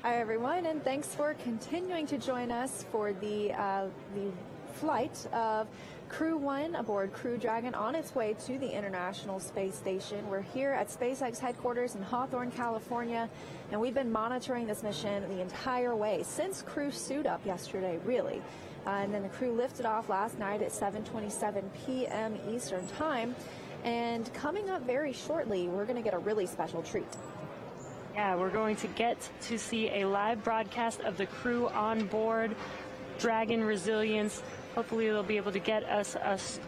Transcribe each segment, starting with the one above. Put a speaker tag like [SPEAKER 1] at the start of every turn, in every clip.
[SPEAKER 1] Hi, everyone, and thanks for continuing to join us for the flight of Crew 1 aboard Crew Dragon on its way to the International Space Station. We're here at SpaceX headquarters in Hawthorne, California, and we've been monitoring this mission the entire way since crew suit up yesterday, really. And then the crew lifted off last night at 7:27 p.m. Eastern Time. And coming up very shortly, we're going to get a really special treat.
[SPEAKER 2] Yeah, we're going to get to see a live broadcast of the crew on board Dragon Resilience. Hopefully they'll be able to get us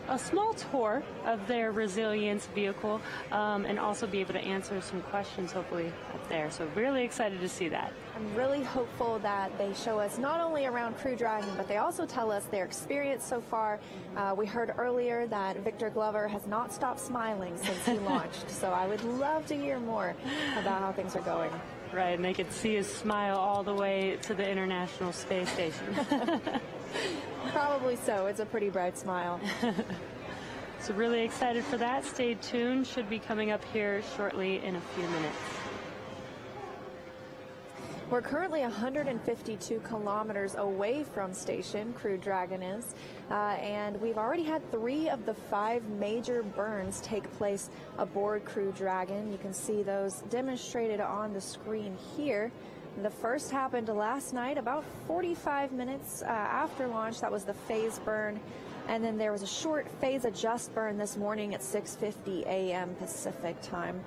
[SPEAKER 2] a small tour of their Resilience vehicle and also be able to answer some questions hopefully up there. So really excited to see that.
[SPEAKER 1] I'm really hopeful that they show us not only around Crew Dragon, but they also tell us their experience so far. We heard earlier that Victor Glover has not stopped smiling since he launched. So I would love to hear more about how things are going.
[SPEAKER 2] Right, and they could see his smile all the way to the International Space Station.
[SPEAKER 1] Probably so. It's a pretty bright smile.
[SPEAKER 2] So really excited for that. Stay tuned. Should be coming up here shortly in a few minutes.
[SPEAKER 1] We're currently 152 kilometers away from station, Crew Dragon is, and we've already had 3 of the 5 major burns take place aboard Crew Dragon. You can see those demonstrated on the screen here. The first happened last night, about 45 minutes after launch. That was the phase burn. And then there was a short phase adjust burn this morning at 6:50 a.m. Pacific time.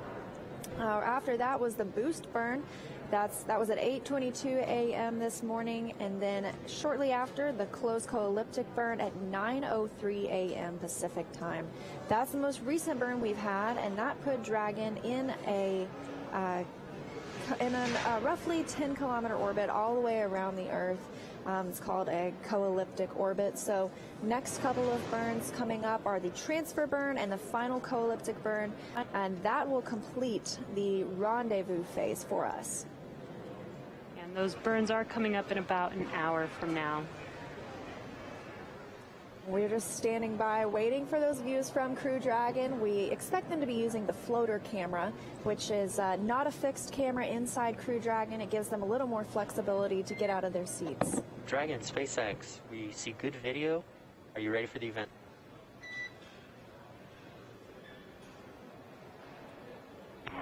[SPEAKER 1] After that was the boost burn. That was at 8:22 a.m. this morning, and then shortly after, the closed co-elliptic burn at 9:03 a.m. Pacific time. That's the most recent burn we've had, and that put Dragon in a roughly 10-kilometer orbit all the way around the Earth. It's called a co-elliptic orbit. So next couple of burns coming up are the transfer burn and the final co-elliptic burn, and that will complete the rendezvous phase for us.
[SPEAKER 2] And those burns are coming up in about an hour from now.
[SPEAKER 1] We're just standing by waiting for those views from Crew Dragon. We expect them to be using the floater camera, which is not a fixed camera inside Crew Dragon. It gives them a little more flexibility to get out of their seats.
[SPEAKER 3] Dragon, SpaceX, we see good video. Are you ready for the event?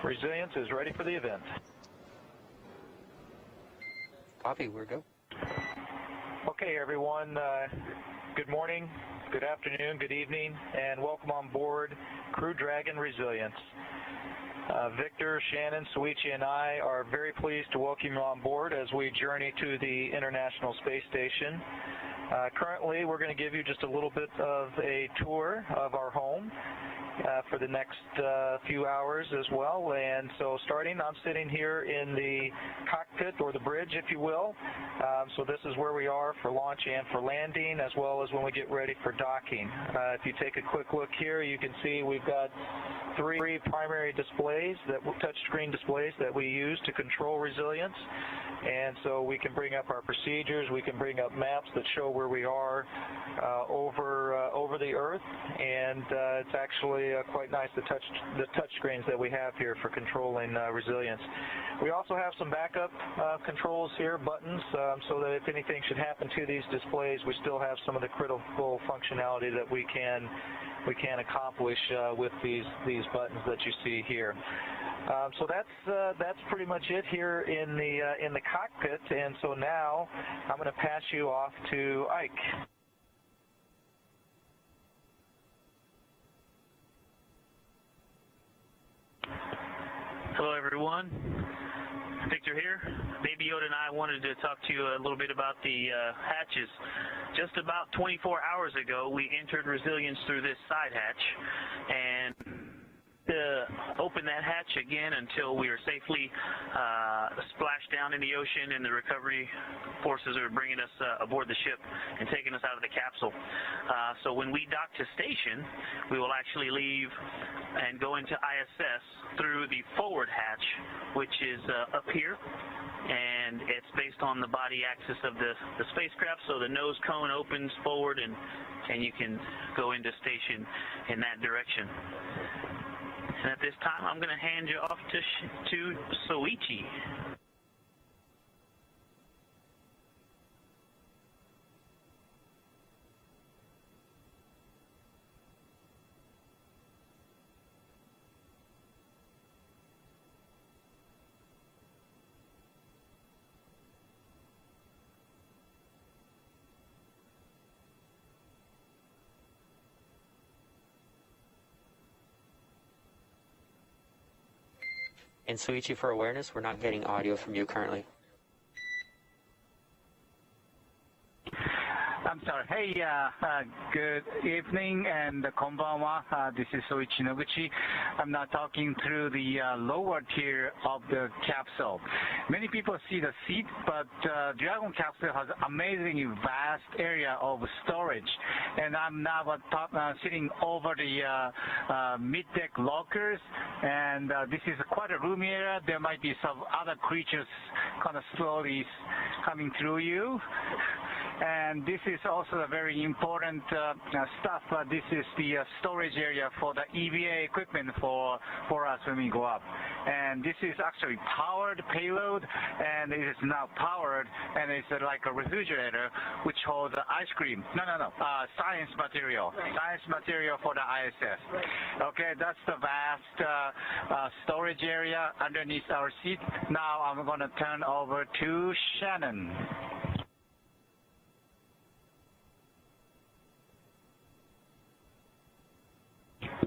[SPEAKER 4] Resilience is ready for the event.
[SPEAKER 3] Copy, we're go.
[SPEAKER 4] Okay, everyone. Good morning, good afternoon, good evening, and welcome on board Crew Dragon Resilience. Victor, Shannon, Soichi, and I are very pleased to welcome you on board as we journey to the International Space Station. Currently, we're going to give you just a little bit of a tour of our home for the next few hours as well. And so starting, I'm sitting here in the cockpit, or the bridge, if you will. So this is where we are for launch and for landing, as well as when we get ready for docking. If you take a quick look here, you can see we've got 3 primary displays, touchscreen displays that we use to control resilience. And so we can bring up our procedures, we can bring up maps that show where we are over the Earth, and it's actually quite nice, the touch screens that we have here for controlling resilience. We also have some backup controls here, buttons, so that if anything should happen to these displays, we still have some of the critical functionality that we can accomplish with these buttons that you see here. So that's pretty much it here in the cockpit, and so now I'm going to pass you off to Ike.
[SPEAKER 5] Hello, everyone. Victor here. Baby Yoda and I wanted to talk to you a little bit about the hatches. Just about 24 hours ago, we entered resilience through this side hatch, and open that hatch again until we are safely splashed down in the ocean and the recovery forces are bringing us aboard the ship and taking us out of the capsule. So when we dock to station, we will actually leave and go into ISS through the forward hatch, which is up here, and it's based on the body axis of the spacecraft, so the nose cone opens forward and you can go into station in that direction. And at this time, I'm going to hand you off to Soichi.
[SPEAKER 3] And Soichi, for awareness, we're not getting audio from you currently.
[SPEAKER 6] I'm sorry. Hey, good evening and konbanwa. This is Soichi Noguchi. I'm now talking through the lower tier of the capsule. Many people see the seat, but Dragon capsule has amazingly vast area of storage. And I'm now sitting over the mid-deck lockers, and this is quite a roomy area. There might be some other creatures kind of slowly coming through you. And this is also a very important stuff. This is the storage area for the EVA equipment for us when we go up. And this is actually powered payload, and it is now powered, and it's like a refrigerator which holds ice cream. Science material. Science material for the ISS. Okay, that's the vast storage area underneath our seat. Now I'm going to turn over to Shannon.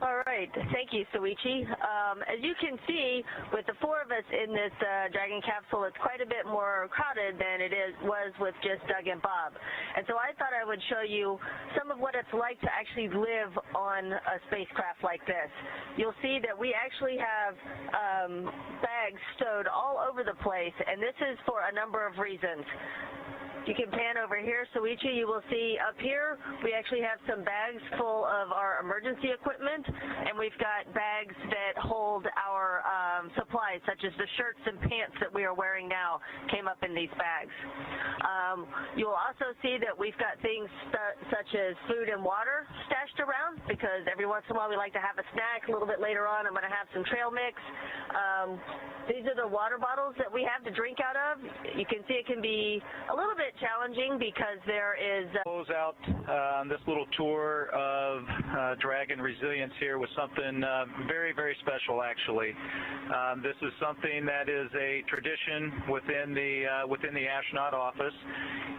[SPEAKER 7] All right. Thank you, Soichi. As you can see, with the four of us in this Dragon capsule, it's quite a bit more crowded than it was with just Doug and Bob. And so I thought I would show you some of what it's like to actually live on a spacecraft like this. You'll see that we actually have bags stowed all over the place, and this is for a number of reasons. You can pan over here, Soichi, you will see up here we actually have some bags full of our emergency equipment, and we've got bags that hold our supplies, such as the shirts and pants that we are wearing now came up in these bags. You'll also see that we've got things such as food and water stashed around, because every once in a while we like to have a snack. A little bit later on I'm going to have some trail mix. These are the water bottles that we have to drink out of. You can see it can be a little bit challenging because there is
[SPEAKER 4] close out this little tour of Dragon Resilience here with something very, very special, actually. This is something that is a tradition within the astronaut office,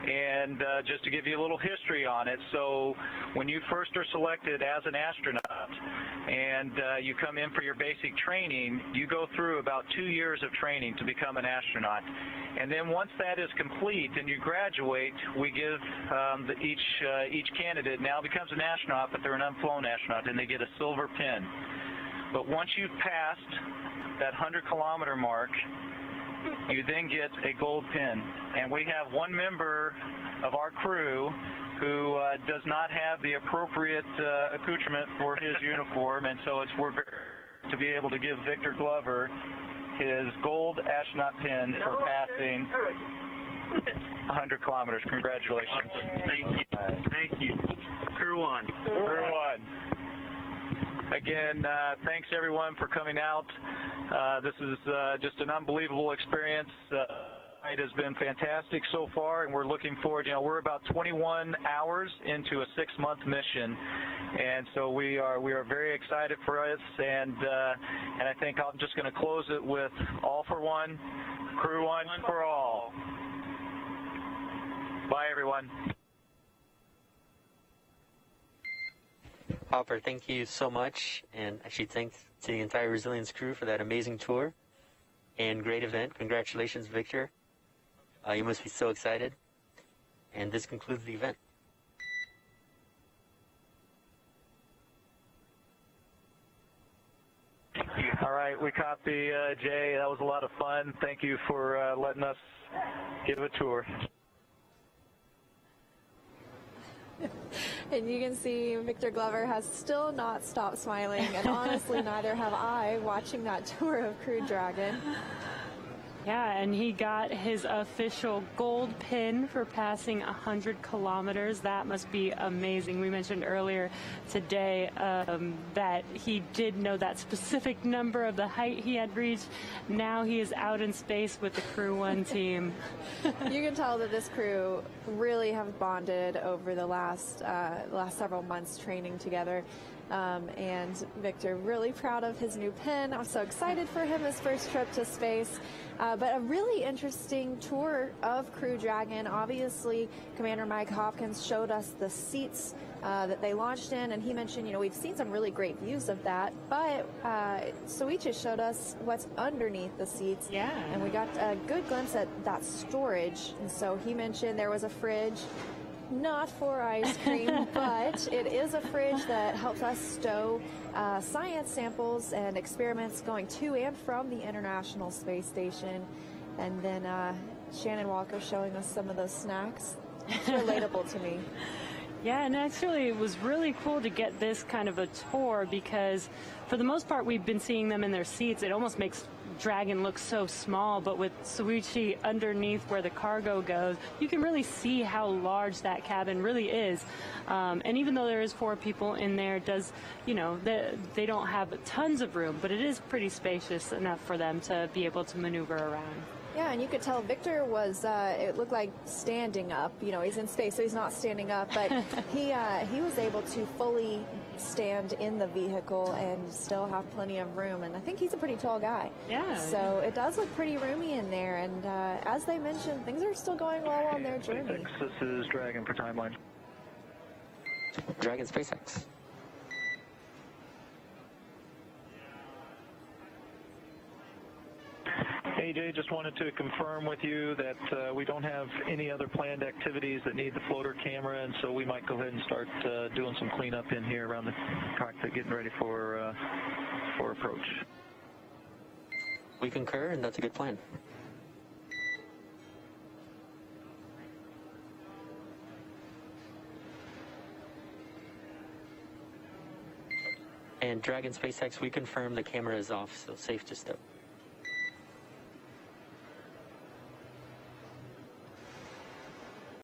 [SPEAKER 4] and just to give you a little history on it. So when you first are selected as an astronaut and you come in for your basic training, you go through about 2 years of training to become an astronaut. And then once that is complete and you graduate, we give each candidate now becomes an astronaut, but they're an unflown astronaut, and they get a silver pin. But once you've passed that 100-kilometer mark, you then get a gold pin. And we have one member of our crew who does not have the appropriate accoutrement for his uniform, and so we're very to be able to give Victor Glover his gold astronaut pin for passing 100 kilometers. Congratulations.
[SPEAKER 5] Thank you. Thank you. Crew one.
[SPEAKER 4] Crew one. Again, thanks everyone for coming out. This is just an unbelievable experience. It has been fantastic so far, and we're looking forward. You know, we're about 21 hours into a 6-month mission, and so we are very excited for us. And I think I'm just going to close it with all for one, crew one for all. Bye, everyone.
[SPEAKER 3] Hopper, thank you so much, and actually thanks to the entire Resilience crew for that amazing tour and great event. Congratulations, Victor. You must be so excited. And this concludes the event.
[SPEAKER 4] All right, we copy, Jay. That was a lot of fun. Thank you for letting us give a tour.
[SPEAKER 1] And you can see Victor Glover has still not stopped smiling, and honestly, neither have I, watching that tour of Crew Dragon.
[SPEAKER 2] Yeah, and he got his official gold pin for passing 100 kilometers. That must be amazing. We mentioned earlier today that he did know that specific number of the height he had reached. Now he is out in space with the Crew One team.
[SPEAKER 1] You can tell that this crew really have bonded over the last several months training together. And Victor, really proud of his new pen. I'm so excited for him, his first trip to space. But a really interesting tour of Crew Dragon. Obviously, Commander Mike Hopkins showed us the seats that they launched in, and he mentioned, you know, we've seen some really great views of that, but Soichi showed us what's underneath the seats.
[SPEAKER 2] Yeah.
[SPEAKER 1] And we got a good glimpse at that storage. And so he mentioned there was a fridge, not for ice cream, but it is a fridge that helps us stow science samples and experiments going to and from the International Space Station. And then Shannon Walker showing us some of those snacks. It's relatable to me.
[SPEAKER 2] Yeah, and actually it was really cool to get this kind of a tour because for the most part we've been seeing them in their seats. It almost makes Dragon look so small, but with Soichi underneath where the cargo goes, you can really see how large that cabin really is. And even though there is 4 people in there, it does, you know, they don't have tons of room, but it is pretty spacious enough for them to be able to maneuver around.
[SPEAKER 1] Yeah, and you could tell Victor was, it looked like standing up. You know, he's in space, so he's not standing up, but he was able to fully stand in the vehicle and still have plenty of room. And I think he's a pretty tall guy.
[SPEAKER 2] Yeah.
[SPEAKER 1] So it does look pretty roomy in there. And as they mentioned, things are still going well on their journey.
[SPEAKER 4] This is Dragon for timeline.
[SPEAKER 3] Dragon SpaceX.
[SPEAKER 4] Hey Jay, just wanted to confirm with you that we don't have any other planned activities that need the floater camera, and so we might go ahead and start doing some cleanup in here around the cockpit, getting ready for approach.
[SPEAKER 3] We concur, and that's a good plan. And Dragon SpaceX, we confirm the camera is off, so safe to stow.